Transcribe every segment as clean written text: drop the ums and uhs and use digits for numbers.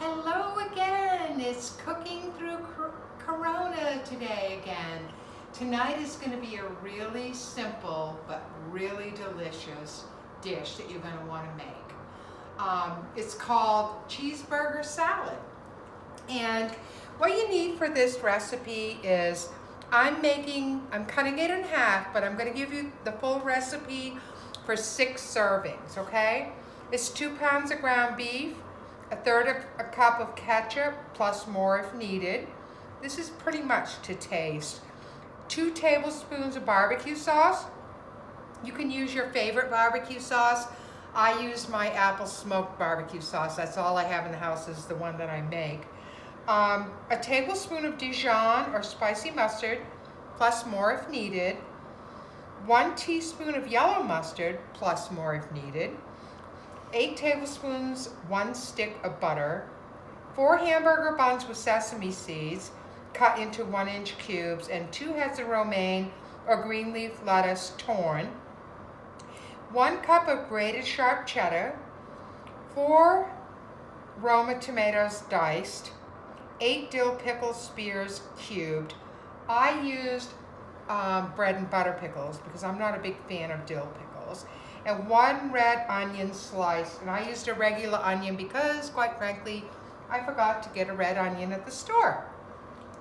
Hello again. It's cooking through Corona today again. Tonight is going to be a really simple but really delicious dish that you're going to want to make. It's called Cheeseburger Salad. And what you need for this recipe is I'm cutting it in half, but I'm going to give you the full recipe for 6 servings, okay? It's 2 pounds of ground beef, a third of a cup of ketchup, plus more if needed. This is pretty much to taste. 2 tablespoons of barbecue sauce. You can use your favorite barbecue sauce. I use my apple smoked barbecue sauce. That's all I have in the house is the one that I make. A tablespoon of Dijon or spicy mustard, plus more if needed. 1 teaspoon of yellow mustard, plus more if needed. 8 tablespoons, 1 stick of butter. 4 hamburger buns with sesame seeds cut into 1-inch cubes, and 2 heads of romaine or green leaf lettuce torn. 1 cup of grated sharp cheddar. 4 Roma tomatoes diced. 8 dill pickle spears cubed. I used bread and butter pickles because I'm not a big fan of dill pickles. And 1 red onion sliced. And I used a regular onion because, quite frankly, I forgot to get a red onion at the store.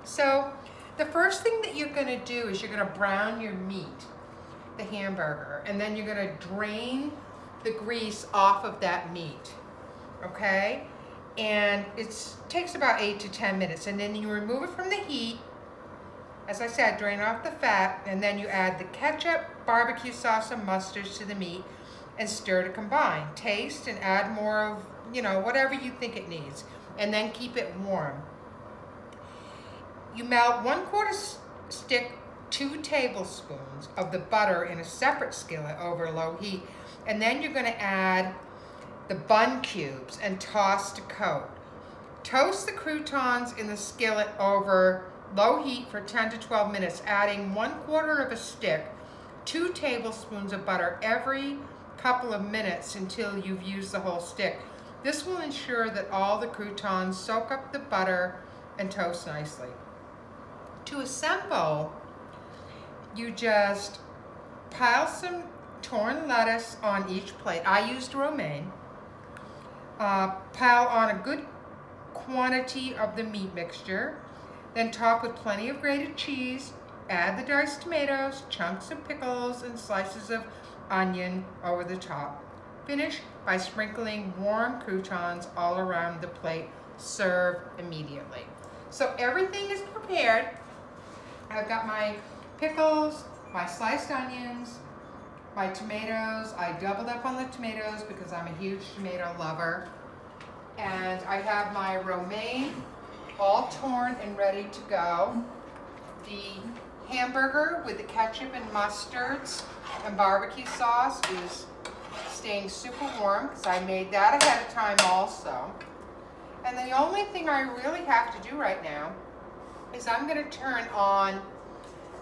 So the first thing that you're going to do is you're going to brown your meat, the hamburger, and then you're going to drain the grease off of that meat, okay? And it takes about 8 to 10 minutes. And then you remove it from the heat. As I said, drain off the fat, and then you add the ketchup, barbecue sauce, and mustards to the meat and stir to combine. Taste and add more of, whatever you think it needs, and then keep it warm. You melt 1/4 stick 2 tablespoons of the butter in a separate skillet over low heat, and then you're going to add the bun cubes and toss to coat. Toast the croutons in the skillet over low heat for 10 to 12 minutes, adding 1/4 of a stick, 2 tablespoons of butter every couple of minutes until you've used the whole stick. This will ensure that all the croutons soak up the butter and toast nicely. To assemble, you just pile some torn lettuce on each plate. I used romaine. Pile on a good quantity of the meat mixture. Then top with plenty of grated cheese. Add the diced tomatoes, chunks of pickles, and slices of onion over the top. Finish by sprinkling warm croutons all around the plate. Serve immediately. So everything is prepared. I've got my pickles, my sliced onions, my tomatoes. I doubled up on the tomatoes because I'm a huge tomato lover. And I have my romaine all torn and ready to go. The hamburger with the ketchup and mustards and barbecue sauce is staying super warm because I made that ahead of time also. And the only thing I really have to do right now is I'm going to turn on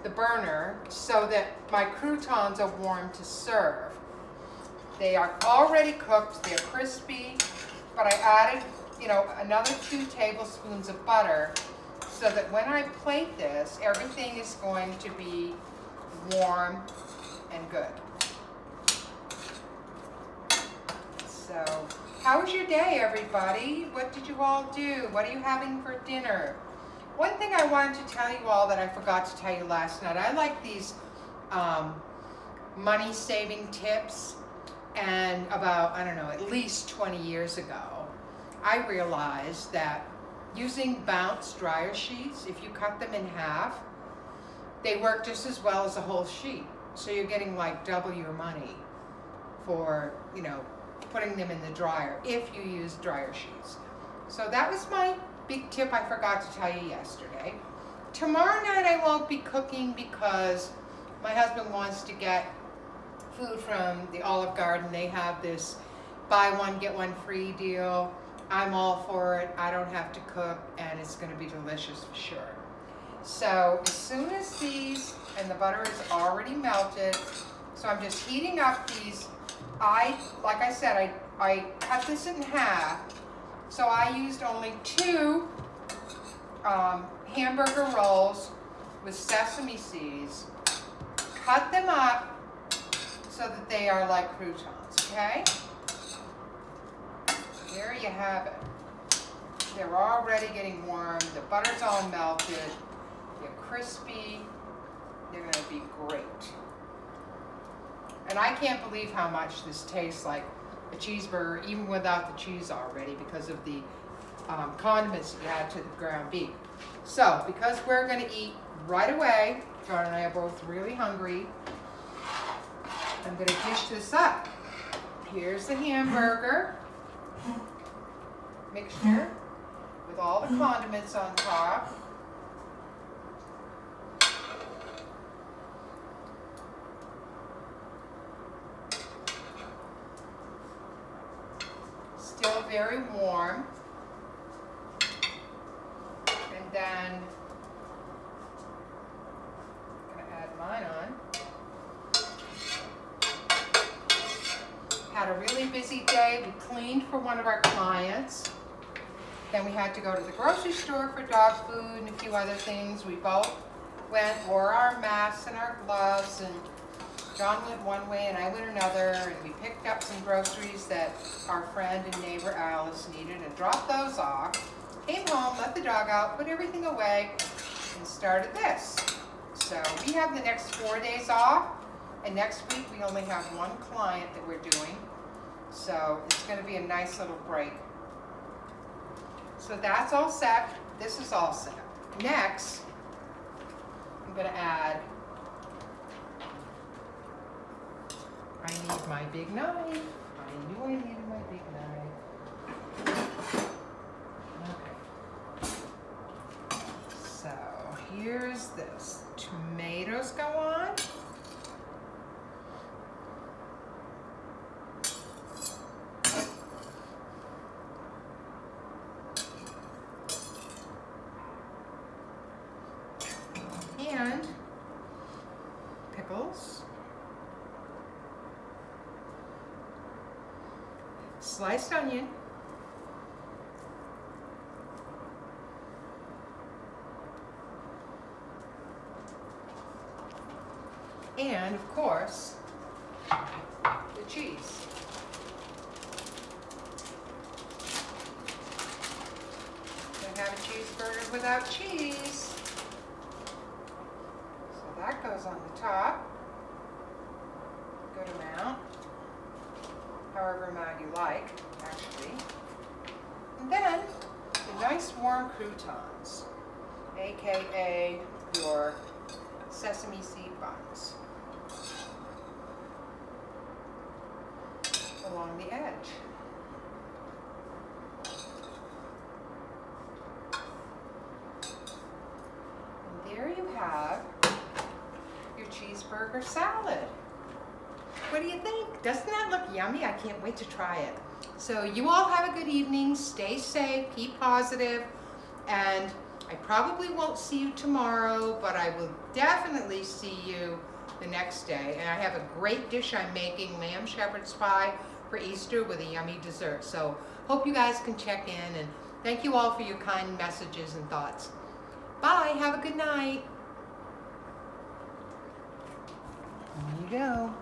the burner so that my croutons are warm to serve. They are already cooked, they're crispy, but I added another 2 tablespoons of butter so that when I plate this, everything is going to be warm and good. So, how was your day, everybody? What did you all do? What are you having for dinner? One thing I wanted to tell you all that I forgot to tell you last night, I like these money-saving tips, and about, at least 20 years ago, I realized that using bounce dryer sheets, if you cut them in half, they work just as well as a whole sheet. So you're getting like double your money for, putting them in the dryer if you use dryer sheets. So that was my big tip I forgot to tell you yesterday. Tomorrow night I won't be cooking because my husband wants to get food from the Olive Garden. They have this buy one, get one free deal. I'm all for it. I don't have to cook, and it's going to be delicious for sure. So as soon as these, and the butter is already melted, so I'm just heating up these. Like I said, I cut this in half So I used only 2 hamburger rolls with sesame seeds. Cut them up so that they are like croutons, okay? There you have it. They're already getting warm. The butter's all melted. They're crispy. They're gonna be great. And I can't believe how much this tastes like a cheeseburger, even without the cheese already, because of the condiments that you add to the ground beef. So, because we're gonna eat right away, John and I are both really hungry, I'm gonna dish this up. Here's the hamburger mixture with all the condiments on top. Still very warm. And then I'm gonna add mine on. Had a really busy day. We cleaned for one of our clients. Then we had to go to the grocery store for dog food and a few other things. We both went, wore our masks and our gloves, and John went one way and I went another, and we picked up some groceries that our friend and neighbor Alice needed and dropped those off. Came home, let the dog out, put everything away, and started this. So we have the next 4 days off, and next week we only have one client that we're doing. So it's gonna be a nice little break. So that's all set. This is all set. Next, I'm gonna add, I need my big knife. I knew I needed my big knife. Okay. So here's this. Tomatoes go on. And pickles, sliced onion, and of course, the cheese. Don't have a cheeseburger without cheese. That goes on the top, good amount, however amount you like, actually. And then the nice warm croutons, aka your sesame seed buns, along the edge. And there you have your cheeseburger salad. What do you think? Doesn't that look yummy? I can't wait to try it. So you all have a good evening. Stay safe, keep positive, and I probably won't see you tomorrow, but I will definitely see you the next day. And I have a great dish I'm making, lamb shepherd's pie for Easter with a yummy dessert. So hope you guys can check in, and thank you all for your kind messages and thoughts. Bye, have a good night. There you go.